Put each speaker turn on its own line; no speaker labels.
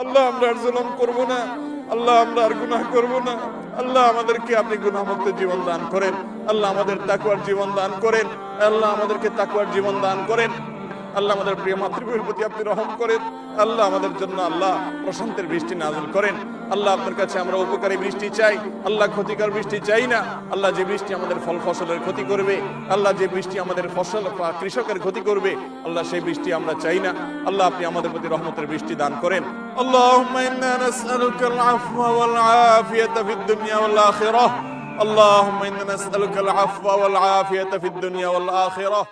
আল্লাহ আমরা আর জুলুম করব না, আল্লাহ আমরা আর গুনাহ করব না। আল্লাহ আমাদেরকে আপনি গুনাহমুক্ত জীবন দান করেন। আল্লাহ আমাদের তাকওয়ার জীবন দান করেন। আল্লাহ আমাদেরকে তাকওয়ার জীবন দান করেন। আল্লাহ আমাদের প্রিয় মাতৃভূমির প্রতি আপনি রহম করেন। আল্লাহ আমাদের জন্য আল্লাহ প্রশান্তের বৃষ্টি নাযিল করেন। আল্লাহ আপনার কাছে আমরা উপকারী বৃষ্টি চাই, আল্লাহ ক্ষতিকর বৃষ্টি চাই না। আল্লাহ যে বৃষ্টি আমাদের ফল ফসলের ক্ষতি করবে, আল্লাহ যে বৃষ্টি আমাদের ফসল বা কৃষকের ক্ষতি করবে, আল্লাহ সেই বৃষ্টি আমরা চাই না। আল্লাহ আপনি আমাদের প্রতি রহমতের বৃষ্টি দান করেন। আল্লাহুম্মা ইন্না নাসআলুকাল আফওয়া ওয়াল আফিয়াতা ফিদ দুনিয়া ওয়াল আখিরাহ। আল্লাহুম্মা ইন্না নাসআলুকাল আফওয়া ওয়াল আফিয়াতা ফিদ দুনিয়া ওয়াল আখিরাহ।